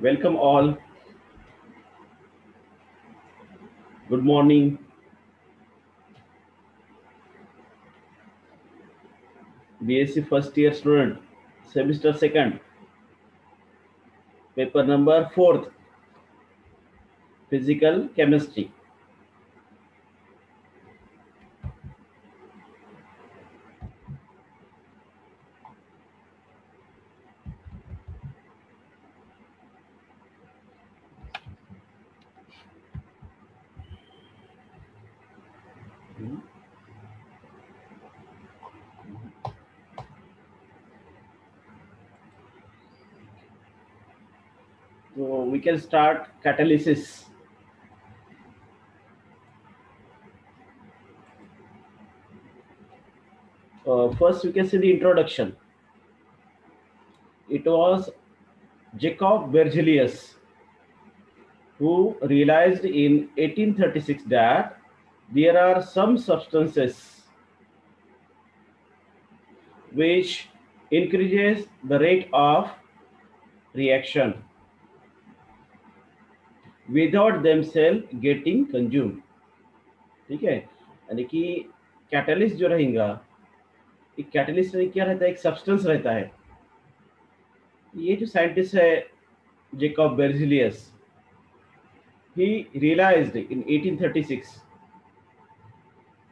Welcome all. Good morning. BSc first year student, semester second, paper number fourth, physical chemistry. So we can start catalysis. First, we can see the introduction. It was Jacob Berzelius who realized in 1836 that there are some substances which increases the rate of reaction without themselves getting consumed. ठीक है, यानी कि catalyst जो रहेगा, एक catalyst में क्या रहता है, एक सब्सटेंस रहता है. ये जो साइंटिस्ट है Jacob बेrzelius, he realized in 1836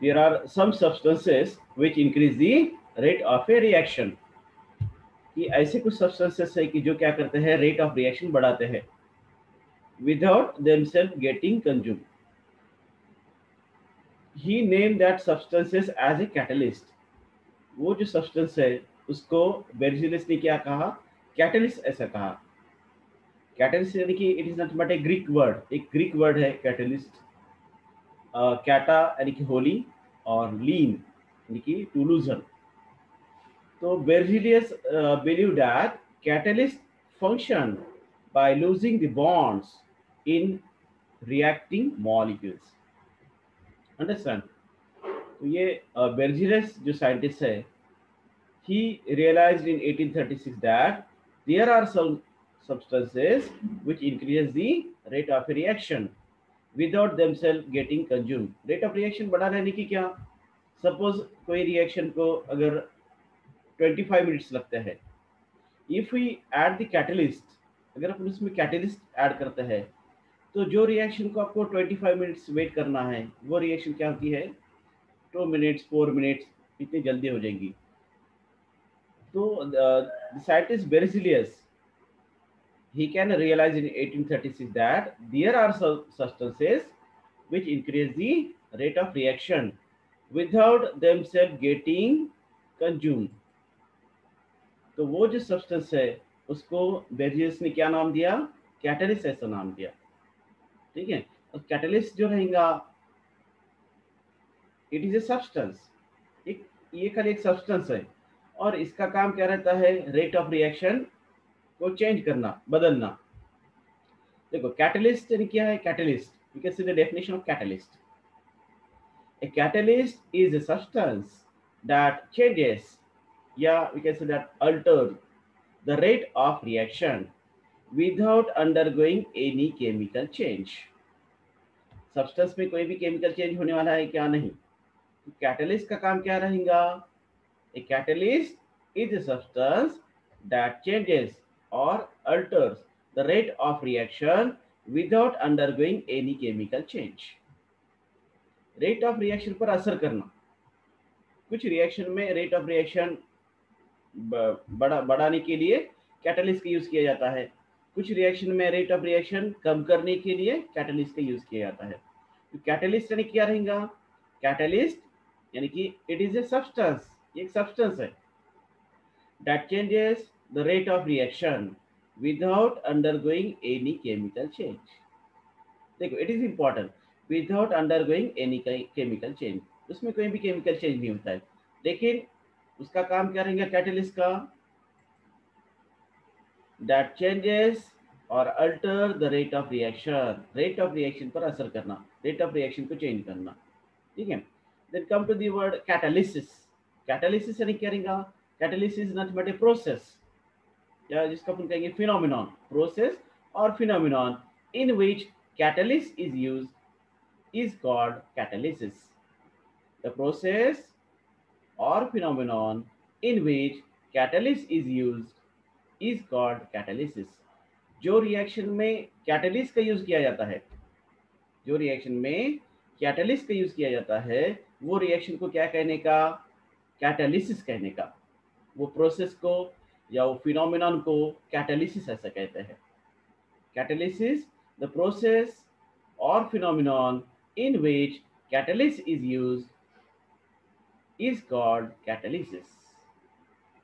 there are some substances which increase the rate of a reaction. कि ऐसे कुछ सब्सटेंसेस है कि जो क्या करते हैं, रेट ऑफ रिएक्शन बढ़ाते हैं without themselves getting consumed. He named that substances as a catalyst. वो जो सब्सटेंस है उसको बेrzelius ने क्या कहा, कैटलिस्ट ऐसा कहा. कैटलिस्ट यानी कि it is not but A Greek word, एक ग्रीक वर्ड है कैटलिस्ट. कैटा यानी कि होली और लीन यानी कि टू लूजन. तो बेrzelius believed that catalyst function by losing the bonds in reacting molecules. Understand? तो ये बेrzelius जो साइंटिस्ट है, he realized in 1836 that there are some substances which increase the rate of a reaction without themselves getting consumed. Rate of reaction बढ़ा रहने की क्या, suppose कोई reaction को अगर 25 मिनट्स लगते हैं, if we add the catalyst, अगर अपन उसमें कैटलिस्ट ऐड करते हैं तो जो रिएक्शन को आपको 25 मिनट्स वेट करना है वो रिएक्शन क्या होती है, 2 मिनट्स 4 मिनट्स, इतनी जल्दी हो जाएगी. So the scientist Berzelius, he can realize in 1836 that there are some substances which increase the rate of reaction without themselves getting consumed. तो वो जो सब्सटेंस है उसको बेrzelius ने क्या नाम दिया, कैटलिस्ट ऐसा नाम दिया. ठीक है, और कैटलिस्ट जो रहेगा इट इज ए सब्सटेंस, एक ये खाली एक सब्सटेंस है और इसका काम क्या रहता है, रेट ऑफ रिएक्शन को चेंज करना, बदलना. देखो कैटलिस्ट यानी क्या है, catalyst you can see the definition of catalyst. A catalyst is a substance that changes, yeah, we can say that alters the rate of reaction without undergoing any chemical change. Substance में कोई भी chemical change होने वाला है क्या, नहीं. Catalyst का काम क्या रहेगा, a catalyst is a substance that changes or alters the rate of reaction without undergoing any chemical change. Rate of reaction पर असर करना. कुछ रिएक्शन में रेट ऑफ रिएक्शन बढ़ाने के लिए कैटलिस्ट का यूज किया जाता है, कुछ रिएक्शन में रेट ऑफ रिएक्शन कम करने के लिए कैटलिस्ट का यूज किया जाता है. तो कैटलिस्ट यानी क्या रहेगा, कैटलिस्ट यानी कि इट इज ए सब्सटेंस, एक सब्सटेंस है that changes the rate of reaction without undergoing any chemical change. देखो it is important, without undergoing any chemical change, उसमें कोई भी केमिकल चेंज नहीं होता है, लेकिन उसका काम क्या रहेगा कैटलिस्ट का, that changes or alter the rate of reaction, rate of reaction पर असर करना, रेट ऑफ रिएक्शन को चेंज करना. ठीक है, then come to the word catalysis. catalysis यानी क्या रहेगा, catalysis is not but a process, या जिसको अपन कहेंगे phenomenon, process or phenomenon in which catalyst is used is called catalysis. The process or phenomenon in which catalyst is used is called catalysis. जो reaction में catalyst का use किया जाता है, जो रिएक्शन में कैटलिस्ट का यूज किया जाता है, वो रिएक्शन को क्या कहने का, कैटालिसिस कहने का। वो प्रोसेस को या वो फिनोमिनन को कैटालिसिस ऐसा कहते हैं। कैटालिसिस, द प्रोसेस और phenomenon in which catalyst is used is called catalysis.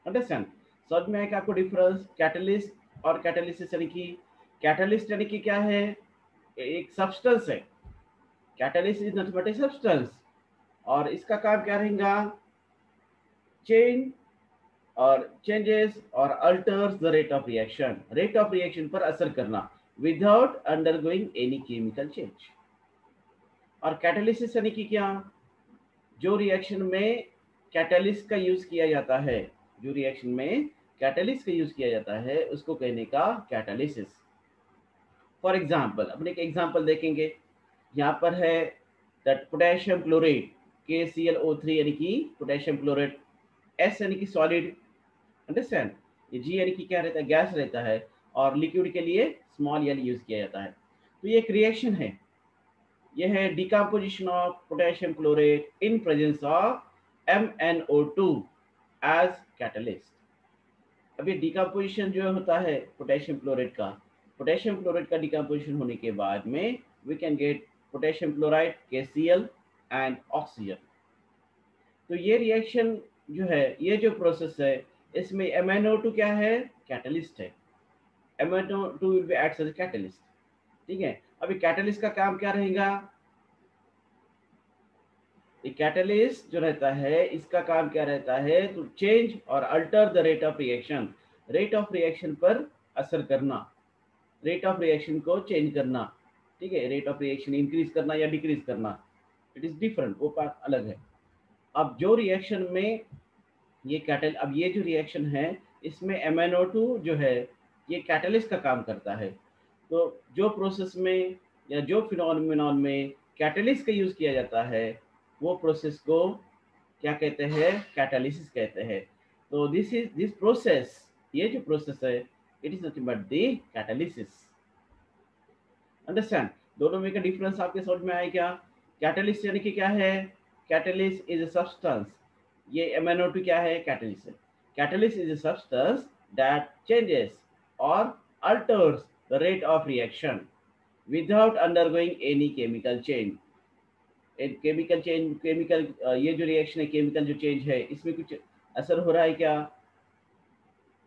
Understand? समझ में आएगा आपको डिफरेंस कैटलिस्ट और कैटालिसिस? यानी कि कैटलिस्ट यानी कि क्या है, एक सब्सटेंस है। Catalyst is nothing but a substance, और इसका काम क्या रहेगा, चेंज और चेंजेस और alters the rate of reaction, rate of reaction पर असर करना without undergoing any chemical change. और कैटालिसिस यानी कि क्या, जो रिएक्शन में कैटलिस्ट का यूज किया जाता है, जो रिएक्शन में कैटलिस्ट का यूज किया जाता है उसको कहने का कैटालिसिस। फॉर एग्जांपल, अपने एक एग्जांपल देखेंगे। यहाँ पर है दैट पोटेशियम क्लोराइड KClO3 यानी कि पोटेशियम क्लोराइड, S यानी कि सॉलिड, अंडरस्टैंड, ये G यानी कि क्या रहता है, गैस रहता है, और लिक्विड के लिए स्मॉल एल यूज किया जाता है। तो ये एक रिएक्शन है, यह है decomposition of potassium chloride in presence of MnO2 as catalyst. अभी डिकम्पोजिशन जो होता है पोटेशियम क्लोराइड का डिकम्पोजिशन होने के बाद में we can get potassium chloride KCl and oxygen. तो ये रिएक्शन जो है, ये जो प्रोसेस है, इसमें MnO2 क्या है, कैटलिस्ट है। MnO2 will be acts as a catalyst, ठीक है। अभी कैटलिस्ट का काम क्या रहेगा, कैटलिस्ट जो रहता है इसका काम क्या रहता है, तो चेंज और alter the rate of reaction, rate of reaction पर असर करना, रेट ऑफ रिएक्शन को चेंज करना, ठीक है, रेट ऑफ रिएक्शन इंक्रीज करना या डिक्रीज करना, इट इज डिफरेंट, वो पार्ट अलग है। अब जो रिएक्शन में ये अब ये जो रिएक्शन है इसमें MnO2 जो है ये कैटलिस्ट का काम करता है। तो जो प्रोसेस में या जो फिनोमिनन में कैटलिस्ट का यूज किया जाता है वो प्रोसेस को क्या कहते हैं, कैटालिसिस कहते हैं। तो दिस प्रोसेस, ये जो प्रोसेस है, it is nothing but the catalysis. Understand? दोनों में का डिफरेंस आपके समझ में आया क्या? कैटलिस्ट यानी कि क्या है, कैटलिस्ट इज अ सब्सटेंस, ये MnO2 क्या है, कैटलिस्ट है। Catalyst is a substance that changes और alters the rate of reaction without undergoing any chemical change. Chemical change, chemical ये जो रिएक्शन है, केमिकल जो चेंज है, इसमें कुछ असर हो रहा है क्या,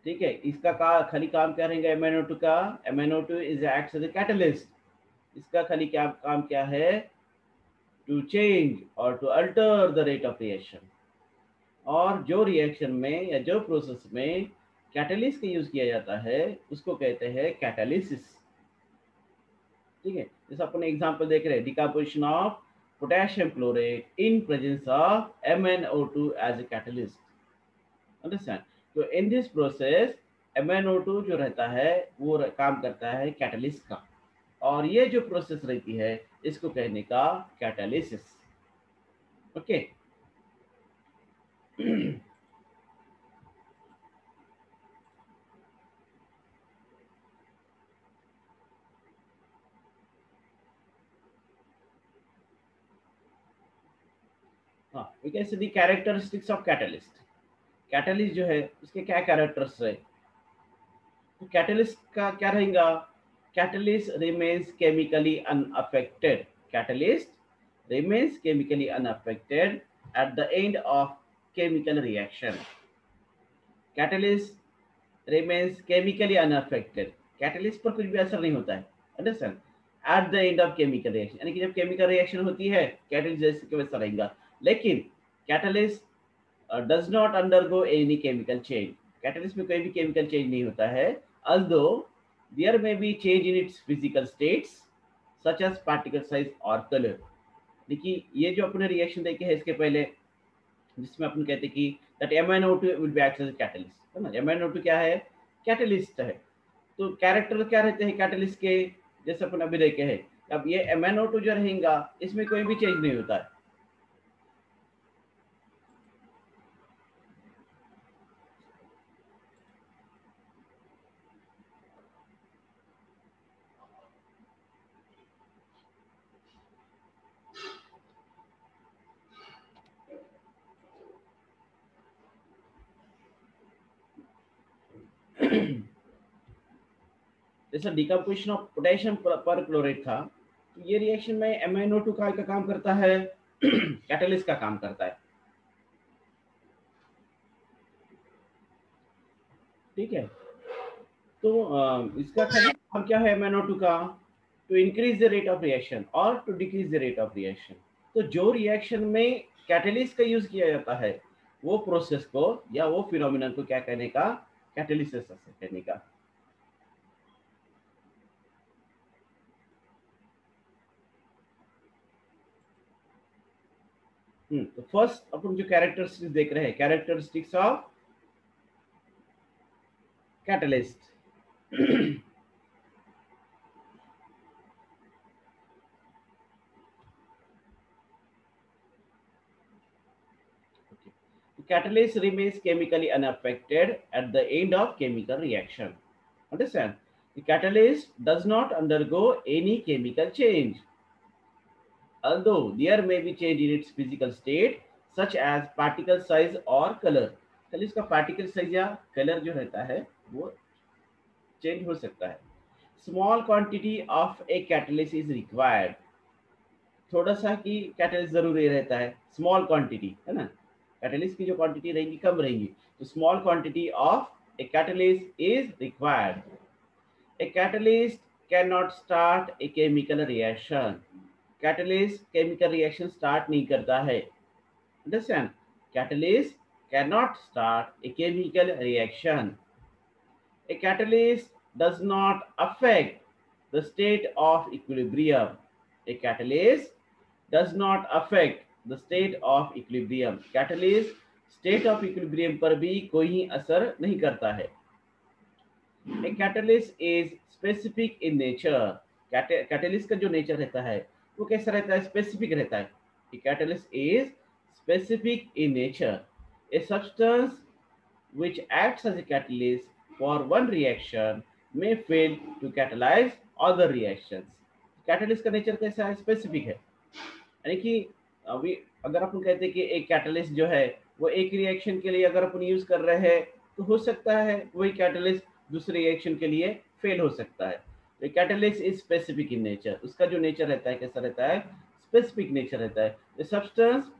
ठीक है। इसका खाली काम क्या रहेगा MnO2 का, MnO2 is acts as a catalyst, इसका खाली क्या काम क्या है, टू चेंज और to alter the rate of reaction. और जो रिएक्शन में या जो प्रोसेस में कैटलिस्ट का यूज किया जाता है उसको कहते हैं कैटालिसिस, ठीक है। जैसे अपन एग्जांपल देख रहे हैं, decomposition of potassium chloride in presence of MnO2 as a catalyst, understand. तो इन दिस प्रोसेस MnO2 जो रहता है वो काम करता है कैटलिस्ट का, और ये जो प्रोसेस रहती है इसको कहने का कैटालिसिस, ओके। हाँ, we can see the characteristics of catalyst. Catalyst जो है उसके क्या कैरेक्टर्स है, तो कैटलिस्ट का क्या रहेगा, catalyst remains chemically unaffected, catalyst remains chemically unaffected at the end of chemical reaction. Catalyst remains chemically unaffected, catalyst पर कुछ भी असर नहीं होता है, understand, at the end of chemical reaction, यानी कि जब केमिकल रिएक्शन होती है कैटलिस्ट जैसे के वैसा रहेगा, लेकिन catalyst does not undergo any chemical change, catalyst में कोई भी केमिकल चेंज नहीं होता है, although there may be change in its physical states such as particle size or color। देखिए ये जो अपने रिएक्शन देखे हैं इसके पहले, जिसमें अपन कहते कि that MnO2 will be acts as a catalyst, है ना, MnO2 क्या है, कैटलिस्ट है। तो कैरेक्टर क्या रहते हैं कैटलिस्ट के, जैसे अपन अभी देखे हैं। अब ये MnO2 जो रहेगा इसमें कोई भी चेंज नहीं होता है। जैसा डिकम्पोजिशन ऑफ पोटेशियम पर क्लोरेट था, तो ये रिएक्शन में MnO2 का काम करता है, कैटलिस्ट का काम करता है। ठीक है, तो इसका काम क्या है MnO2 का, to increase the rate of reaction और to decrease the rate of reaction. तो जो रिएक्शन में कैटलिस्ट का यूज किया जाता है वो प्रोसेस को या वो फिनोमिनन को क्या कहने का, कैटलिसिस कहने का। तो फर्स्ट अपन जो कैरेक्टरिस्टिक्स देख रहे हैं, characteristics of catalyst. Catalyst remains chemically unaffected at the end of chemical reaction. Understand? The catalyst does not undergo any chemical change, although there may be change in its physical state, such as particle size or color. चलिए इसका particle size या colour जो रहता है वो change हो सकता है। Small quantity of a catalyst is required. थोड़ा सा की कैटलिस्ट जरूरी रहता है, स्मॉल क्वांटिटी है ना, कैटलिस्ट की जो क्वांटिटी रहेगी कम रहेगी, तो small quantity of a catalyst is required. A catalyst can not start a chemical reaction. Catalyst chemical reaction start नहीं करता है। Understand? Catalyst can not start a chemical reaction. A catalyst does not affect the state of equilibrium. A catalyst does not affect the state of equilibrium. Catalyst state of equilibrium पर भी कोई असर नहीं करता है। A catalyst is specific in nature. Catalyst का जो nature रहता है वो कैसा रहता है, स्पेसिफिक रहता है। A catalyst is specific in nature. A substance which acts as a catalyst for one reaction may fail to catalyze other reactions. Catalyst का नेचर कैसा है, स्पेसिफिक है। यानी कि अभी अगर अपन कहते हैं कि एक कैटलिस्ट जो है वो एक रिएक्शन के लिए अगर अपन यूज कर रहे हैं तो हो सकता है वही कैटलिस्ट दूसरे रिएक्शन के लिए फेल हो सकता है। तो catalyst is specific in nature. उसका जो नेचर रहता है कैसा रहता है, स्पेसिफिक नेचर रहता है। The substance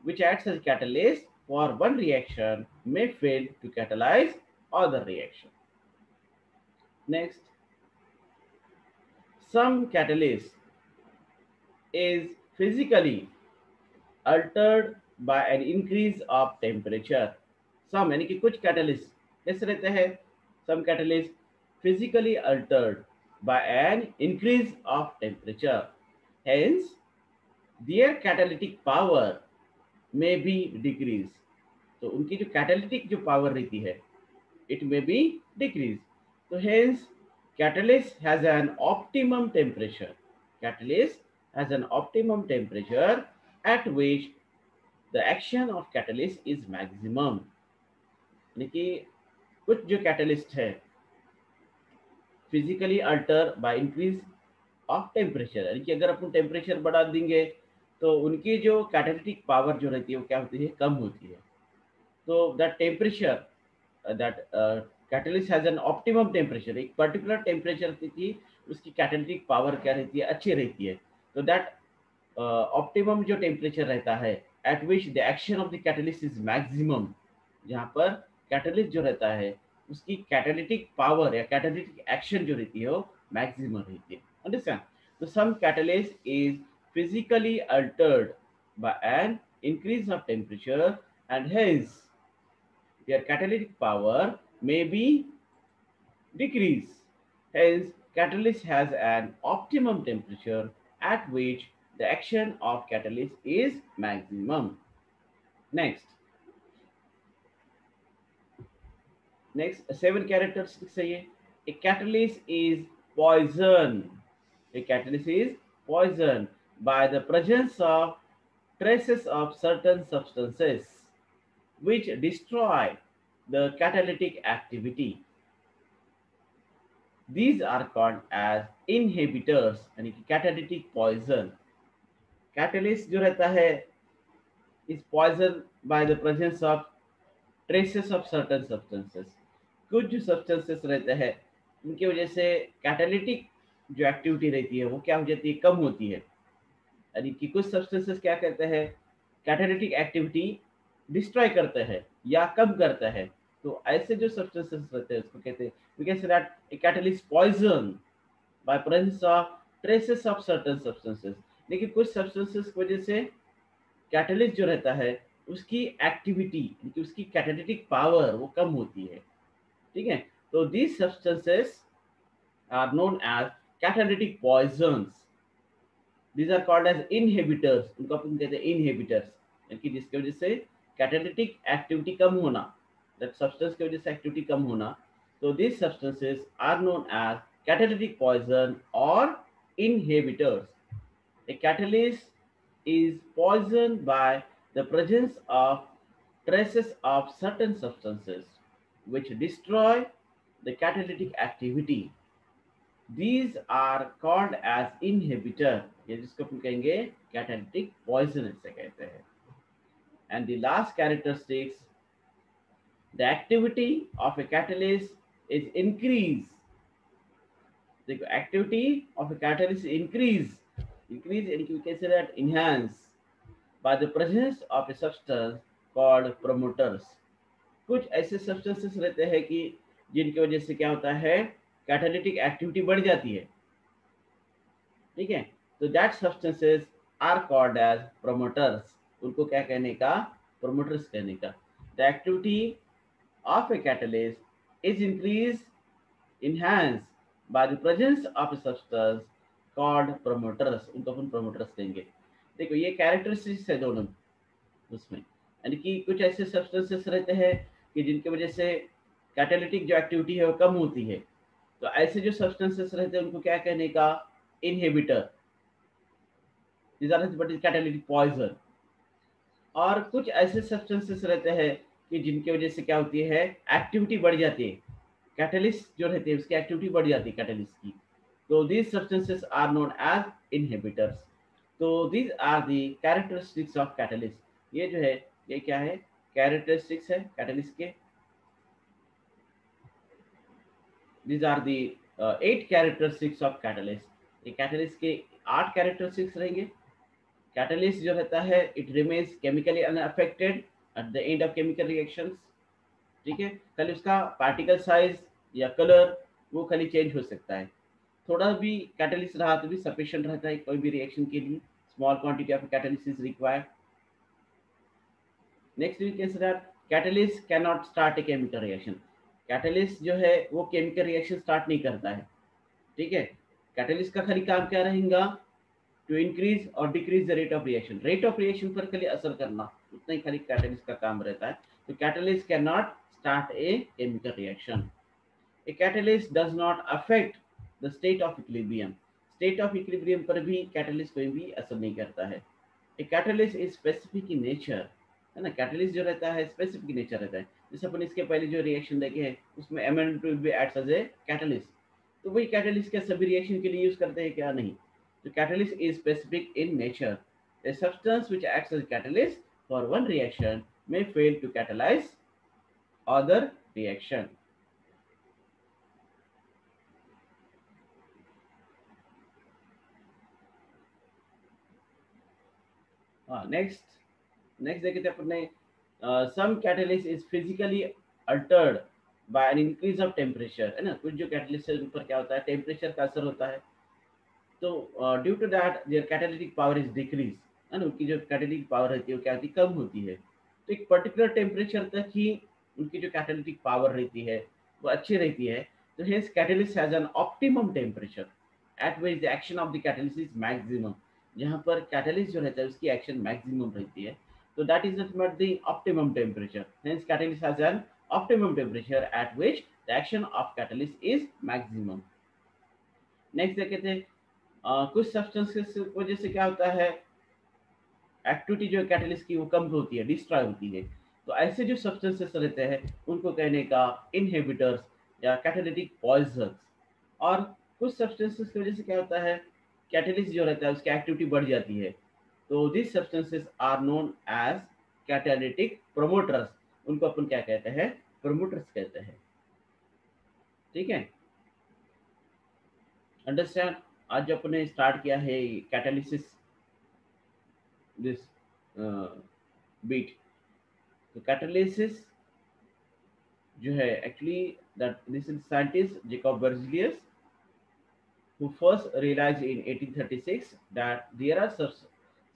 which acts as a catalyst for one reaction may fail to catalyze other reaction. Next, some catalyst is physically altered by an increase of temperature. Some यानी कि कुछ catalyst कैसे रहते हैं, some catalyst physically altered by an increase of temperature. Hence, their catalytic power may be decreased. तो उनकी जो catalytic जो पावर रहती है इट मे बी डिक्रीज। तो hence catalyst has an optimum temperature. Catalyst has an optimum temperature at which the action of catalyst is maximum. यानी कि कुछ जो कैटलिस्ट है physically alter by increase of temperature, यानी कि अगर अपन टेम्परेचर बढ़ा देंगे तो उनकी जो कैटालिटिक पावर जो रहती है वो क्या होती है, कम होती है। तो that temperature that catalyst has an optimum temperature, एक पर्टिकुलर टेम्परेचर की उसकी कैटालिटिक पावर क्या रहती है, अच्छी रहती है। तो दैट ऑप्टिमम जो टेम्परेचर रहता है at which the action of the catalyst is maximum, जहाँ पर कैटलिस्ट जो रहता है उसकी कैटालिटिक पावर या कैटालिटिक एक्शन जो रहती है वो मैक्सिमम रहती है। अंडरस्टैंड? तो some catalyst is physically altered by an increase of temperature and hence their catalytic power may be decreased. Hence, catalyst has an optimum temperature at which the action of catalyst is maximum. Next, 7 characteristics है ये। A catalyst is poison. A catalyst is poison by the presence of traces of certain substances which destroy the catalytic activity. These are called as inhibitors यानी कि catalytic poison. Catalyst जो रहता है is poison by the presence of traces of certain substances. कुछ जो substances रहते हैं उनकी वजह से catalytic जो एक्टिविटी रहती है वो क्या हो जाती है, कम होती है. यानी कि कुछ सब्सटेंसेस क्या करते हैं, कैटालिटिक एक्टिविटी डिस्ट्रॉय करते हैं या कम करता है. तो ऐसे जो सब्सटेंसेस रहते हैं उसको कहते हैं, we can say that a catalyst poison by presence of traces of certain substances. लेकिन कुछ सब्सटेंसेस की वजह से कैटलिस्ट जो रहता है उसकी एक्टिविटी यानी उसकी कैटालिटिक पावर वो कम होती है. ठीक है, तो these substances are known as catalytic poisons. These are called as inhibitors. उनको अपन कहते हैं inhibitors, यानी जिसकी वजह से कैटालिटिक एक्टिविटी कम होना, that substance की वजह से एक्टिविटी कम होना. तो these substances are known as catalytic poison or inhibitors. A catalyst is poisoned by the presence of traces of certain substances which destroy the catalytic activity. These are called as inhibitor, ये जिसको अपन कहेंगे catalytic poison ऐसे कहते हैं. And the last characteristics, the activity of a catalyst is increase. The activity of a catalyst increase and we can say that enhance by the presence of a substance called promoters. कुछ ऐसे substances रहते हैं कि जिनकी वजह से क्या होता है, कैटालिटिक एक्टिविटी बढ़ जाती है. ठीक है, तो that substances are called as promoters. उनको क्या कहने का, प्रोमोटर्स कहने का. The activity of a catalyst is increase enhance by the presence of a substance called promoters. उनको अपन प्रोमोटर्स कहेंगे. देखो ये कैरेक्टरिस्टिक्स है दोनों उसमें, यानी कि कुछ ऐसे सब्सटेंसेस रहते हैं कि जिनकी वजह से कैटालिटिक जो एक्टिविटी है वो कम होती है. तो ऐसे जो सब्सटेंसेस रहते हैं उनको क्या कहने का, inhibitor. These are but is catalytic poison. और कुछ ऐसे सब्सटेंसेस रहते हैं कि जिनकी वजह से क्या होती है, एक्टिविटी बढ़ जाती है. कैटलिस्ट जो रहते हैं उसकी एक्टिविटी बढ़ जाती है कैटलिस्ट की. तो these substances are known as inhibitors. तो these are the characteristics of catalyst. ये जो है ये क्या है, कैरेक्टरिस्टिक्स है कैटलिस्ट के. These are the 8 characteristics of catalyst. ये कैटलिस्ट के 8 कैरेक्टरिस्टिक्स रहेंगे. कैटलिस्ट जो रहता है it remains chemically unaffected at the end of chemical reactions. ठीक है, खाली उसका पार्टिकल साइज या कलर वो खाली चेंज हो सकता है. थोड़ा भी कैटलिस्ट रहा तो भी सफिशिएंट रहता है कोई भी रिएक्शन के लिए. Small quantity of catalyst is required. Next we can say that catalyst can not start a chemical reaction. Catalyst जो है वो केमिकल रिएक्शन स्टार्ट नहीं करता है. ठीक है, कैटलिस्ट का खाली काम क्या रहेगा, टू इंक्रीज और decrease the rate of reaction. Rate of reaction पर खाली असर करना, उतना ही खाली कैटलिस्ट का काम रहता है. तो catalyst can not start a chemical reaction. A catalyst does not affect the state of equilibrium. State of equilibrium पर भी कैटलिस्ट कोई भी असर नहीं करता है. ए catalyst is specific in nature, है ना. कैटलिस्ट जो रहता है स्पेसिफिक नेचर रहता है. जैसे अपन इसके पहले जो रिएक्शन देखे हैं उसमें एमएन2 will be acts as a catalyst. तो वही कैटलिस्ट क्या सभी रिएक्शन के लिए यूज करते हैं क्या, नहीं. The catalyst is specific in nature. A substance which acts as a catalyst for one reaction may fail to catalyze other reaction. Next देखे थे अपने some catalyst is physically altered by an increase of temperature, है ना. कुछ जो catalyst है उन पर क्या होता है, टेम्परेचर का असर होता है. तो due to that their catalytic power is decrease, है ना. उनकी जो कैटालिटिक पावर रहती है वो क्या होती है, कम होती है. तो एक पर्टिकुलर टेम्परेचर तक ही उनकी जो कैटालिटिक पावर रहती है वो अच्छी रहती है. तो hence catalyst has an optimum temperature at which the action of the catalyst is maximum. जहाँ पर कैटलिस्ट जो रहता है उसकी एक्शन मैक्सिमम रहती है. तो that is not the optimum temperature. Hence catalyst has an optimum temperature at which the action of catalyst is maximum. Next देखे थे कुछ सब्सटेंसेस की वजह से क्या होता है, एक्टिविटी जो कैटलिस्ट की वो कम होती है, डिस्ट्रॉय होती है। तो ऐसे जो सब्सटेंसेस रहते हैं उनको कहने का इनहिबिटर्स या कैटालिटिक पॉइजन्स। और कुछ सब्सटेंसेस की वजह से क्या होता है, कैटलिस्ट जो रहता है उसकी एक्टिविटी बढ़ जाती है। तो this substances are known as catalytic promoters. उनको अपन क्या कहते हैं, प्रोमोटर्स कहते हैं। ठीक है, अंडरस्टैंड। आज जो अपने स्टार्ट किया है कैटालिसिस दिस बीट। तो कैटालिसिस जो है actually that this is scientist Jacob बेrzelius who first realized in 1836 that there are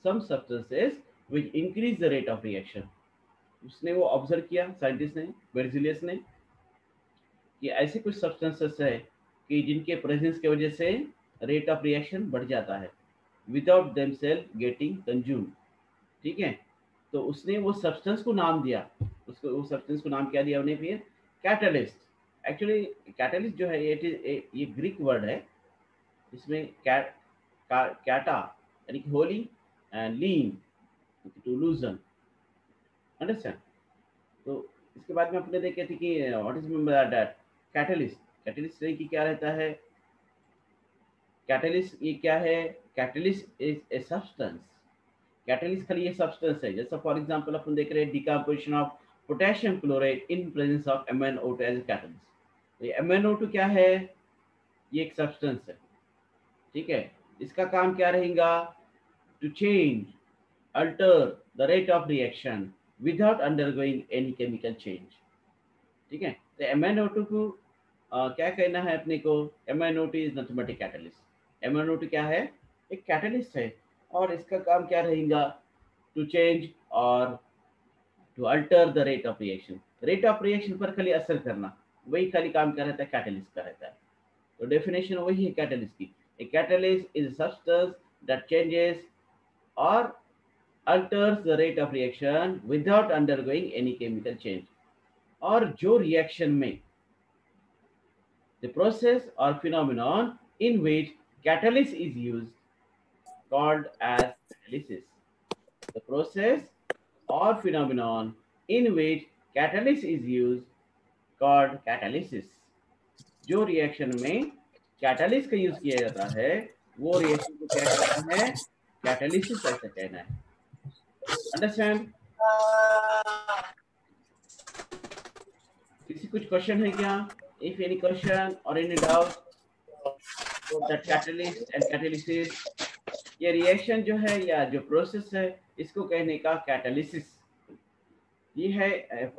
some substances which increase the rate of reaction। उसने वो ऑब्जर्व किया साइंटिस्ट ने, बेrzelius ने, कि ऐसे कुछ सब्सटेंसेस है कि जिनके प्रेजेंस की वजह से रेट ऑफ रिएक्शन बढ़ जाता है विदाउट देमसेल्फ गेटिंग कंज्यूम। ठीक है, तो उसने वो सब्सटेंस को नाम दिया, उसको वो सब्सटेंस को नाम क्या दिया उन्हें, फिर कैटलिस्ट। एक्चुअली कैटलिस्ट जो है ये ग्रीक वर्ड है। इसमें कैटा यानी होली एंड लीन टू लूजन। अंडरस्टैंड। तो इसके बाद में अपने देखे थे कि what is mean by that catalyst. Catalyst की क्या रहता है, कैटलिस्ट ये क्या है, catalyst is a substance. Catalyst खाली ये सब्सटेंस है। जैसा फॉर एग्जांपल अपन देख रहे हैं decomposition of potassium chloride in presence of MnO2 as a catalyst. तो ये MnO2 क्या है, ये एक सब्सटेंस है। ठीक है, इसका काम क्या रहेगा, to change alter the rate of reaction without undergoing any chemical change. ठीक है, तो MnO2 को क्या कहना है अपने को, MnO2 is nothing but a catalyst. MnO2 क्या है, एक कैटलिस्ट है, और इसका काम क्या रहेगा, टू चेंज और to alter the rate of reaction. Rate of reaction पर खाली असर करना, वही खाली काम क्या रहता है, कैटलिस्ट का रहता है। तो डेफिनेशन वही है कैटलिस्ट की। ए catalyst is a substance that changes or alters the rate of reaction without undergoing any chemical change। और जो रिएक्शन में the process or phenomenon in which catalyst is used called as catalysis। the process or phenomenon in which catalyst is used called catalysis। जो reaction में catalyst का use किया जाता है वो रिएक्शन को क्या कहना है, कैटालिसिस ऐसा कहना है। अंडरस्टैंड। किसी कुछ क्वेश्चन है क्या, इफ एनी क्वेश्चन और any doubt that catalyst and catalysis. ये रिएक्शन जो है या जो प्रोसेस है इसको कहने का कैटालिसिस। ये है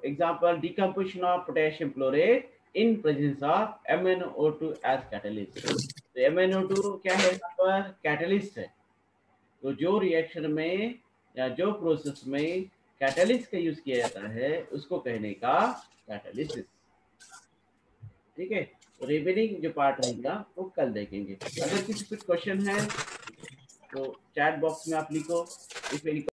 example decomposition of potassium chloride in presence of MnO2 as catalyst. तो MnO2 क्या है, यहाँ पर कैटलिस्ट है। तो जो रिएक्शन में या जो प्रोसेस में कैटलिस्ट का यूज किया जाता है उसको कहने का कैटालिसिस। ठीक है, तो रिमेनिंग जो पार्ट रहेगा वो कल देखेंगे। अगर किसी कुछ क्वेश्चन है तो चैट बॉक्स में आप लिखो। If any